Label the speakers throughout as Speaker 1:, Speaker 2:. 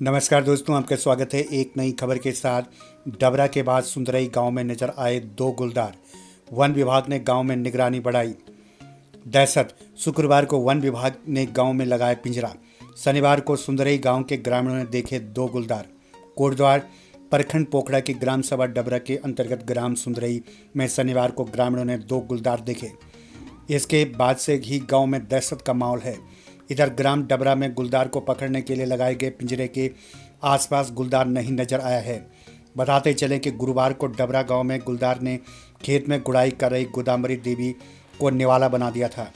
Speaker 1: नमस्कार दोस्तों, आपका स्वागत है एक नई खबर के साथ। डबरा के बाद सुंदरई गांव में नजर आए दो गुलदार। वन विभाग ने गांव में निगरानी बढ़ाई। दहशत। शुक्रवार को वन विभाग ने गांव में लगाया पिंजरा। शनिवार को सुंदरई गांव के ग्रामीणों ने देखे दो गुलदार। कोटद्वार प्रखंड पोखड़ा की ग्राम सभा डबरा के अंतर्गत ग्राम सुंदरई में शनिवार को ग्रामीणों ने दो गुलदार देखे। इसके बाद से ही गांव में दहशत का माहौल है। इधर ग्राम डबरा में गुलदार को पकड़ने के लिए लगाए गए पिंजरे के आसपास गुलदार नहीं नजर आया है। बताते चले कि गुरुवार को डबरा गांव में गुलदार ने खेत में गुड़ाई कर रही गोदावरी देवी को निवाला बना दिया था।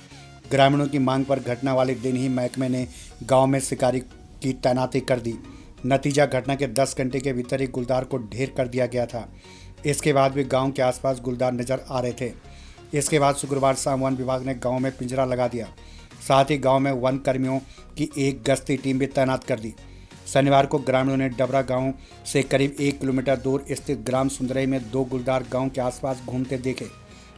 Speaker 1: ग्रामीणों की मांग पर घटना वाले दिन ही महकमे ने गांव में शिकारी की तैनाती कर दी। नतीजा, घटना के 10 घंटे के भीतर ही गुलदार को ढेर कर दिया गया था। इसके बाद भी गाँव के आसपास गुलदार नजर आ रहे थे। इसके बाद शुक्रवार शाम वन विभाग ने गाँव में पिंजरा लगा दिया। साथ ही गांव में वन कर्मियों की एक गश्ती टीम भी तैनात कर दी। शनिवार को ग्रामीणों ने डबरा गांव से करीब 1 किलोमीटर दूर स्थित ग्राम सुंदरई में दो गुलदार गांव के आसपास घूमते देखे।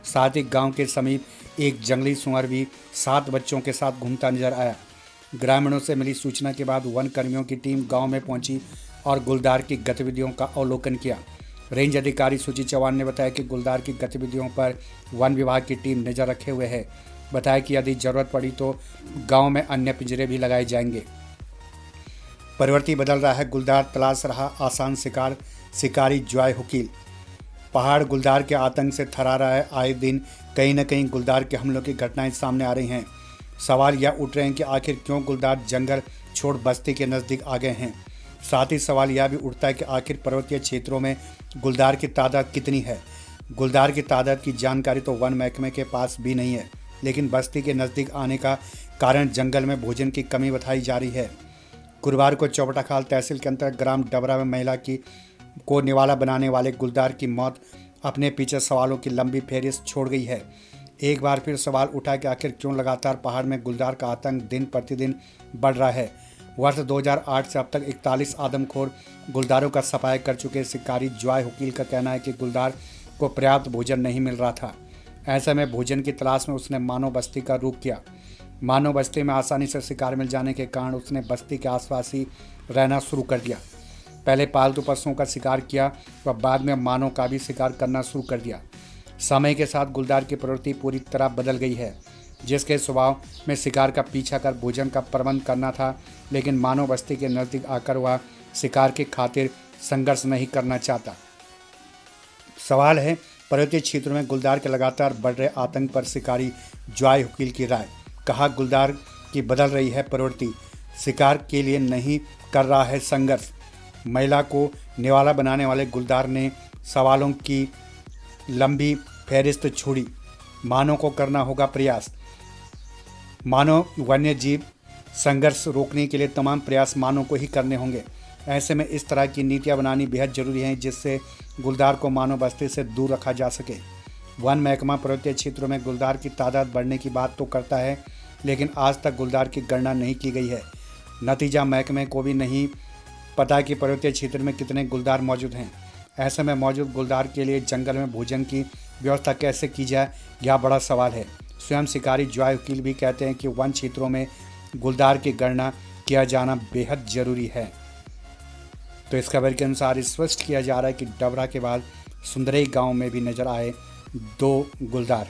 Speaker 1: साथ ही गांव के समीप एक जंगली सुअर भी 7 बच्चों के साथ घूमता नजर आया। ग्रामीणों से मिली सूचना के बाद वन कर्मियों की टीम गाँव में पहुंची और गुलदार की गतिविधियों का अवलोकन किया। रेंज अधिकारी सुची चौहान ने बताया कि गुलदार की गतिविधियों पर वन विभाग की टीम नजर रखे हुए है। बताया कि यदि जरूरत पड़ी तो गांव में अन्य पिंजरे भी लगाए जाएंगे। प्रवृत्ति बदल रहा है, गुलदार तलाश रहा आसान शिकार, शिकारी जॉय हुकील। पहाड़ गुलदार के आतंक से थरा रहा है। आए दिन कहीं न कहीं गुलदार के हमलों की घटनाएं सामने आ रही हैं। सवाल यह उठ रहे हैं कि आखिर क्यों गुलदार जंगल छोड़ बस्ती के नज़दीक आ गए हैं। साथ ही सवाल यह भी उठता है कि आखिर पर्वतीय क्षेत्रों में गुलदार की तादाद कितनी है। गुलदार की तादाद की जानकारी तो वन महकमे के पास भी नहीं है, लेकिन बस्ती के नज़दीक आने का कारण जंगल में भोजन की कमी बताई जा रही है। गुरुवार को चौबटाखाल तहसील के अंतर्गत ग्राम डबरा में महिला को निवाला बनाने वाले गुलदार की मौत अपने पीछे सवालों की लंबी फहरिस्त छोड़ गई है। एक बार फिर सवाल उठा कि आखिर क्यों लगातार पहाड़ में गुलदार का आतंक दिन प्रतिदिन बढ़ रहा है। वर्ष 2008 से अब तक 41 आदमखोर गुलदारों का सफाया कर चुके शिकारी जॉय हुकील का कहना है कि गुलदार को पर्याप्त भोजन नहीं मिल रहा था। ऐसे में भोजन की तलाश में उसने मानव बस्ती का रुख किया। मानव बस्ती में आसानी से शिकार मिल जाने के कारण उसने बस्ती के आसपास ही रहना शुरू कर दिया। पहले पालतू पशुओं का शिकार किया व बाद में मानव का भी शिकार करना शुरू कर दिया। समय के साथ गुलदार की प्रवृत्ति पूरी तरह बदल गई है, जिसके स्वभाव में शिकार का पीछा कर भोजन का प्रबंध करना था, लेकिन मानव बस्ती के नज़दीक आकर वह शिकार की खातिर संघर्ष नहीं करना चाहता। सवाल है, पर्वतीय क्षेत्रों में गुलदार के लगातार बढ़ रहे आतंक पर शिकारी जॉय हुकील की राय। कहा, गुलदार की बदल रही है प्रवृत्ति, शिकार के लिए नहीं कर रहा है संघर्ष। महिला को निवाला बनाने वाले गुलदार ने सवालों की लंबी फहरिस्त छोड़ी। मानव को करना होगा प्रयास। मानव वन्य जीव संघर्ष रोकने के लिए तमाम प्रयास मानव को ही करने होंगे। ऐसे में इस तरह की नीतियां बनानी बेहद जरूरी है, जिससे गुलदार को मानव बस्ती से दूर रखा जा सके। वन महकमा पर्वतीय क्षेत्रों में गुलदार की तादाद बढ़ने की बात तो करता है, लेकिन आज तक गुलदार की गणना नहीं की गई है। नतीजा, महकमे को भी नहीं पता कि पर्वतीय क्षेत्र में कितने गुलदार मौजूद हैं। ऐसे में मौजूद गुलदार के लिए जंगल में भोजन की व्यवस्था कैसे की जाए, यह बड़ा सवाल है। स्वयं शिकारी जॉय वकील भी कहते हैं कि वन क्षेत्रों में गुलदार की गणना किया जाना बेहद जरूरी है। तो इस खबर के अनुसार स्पष्ट किया जा रहा है कि डबरा के बाद सुंदरई गांव में भी नजर आए दो गुलदार।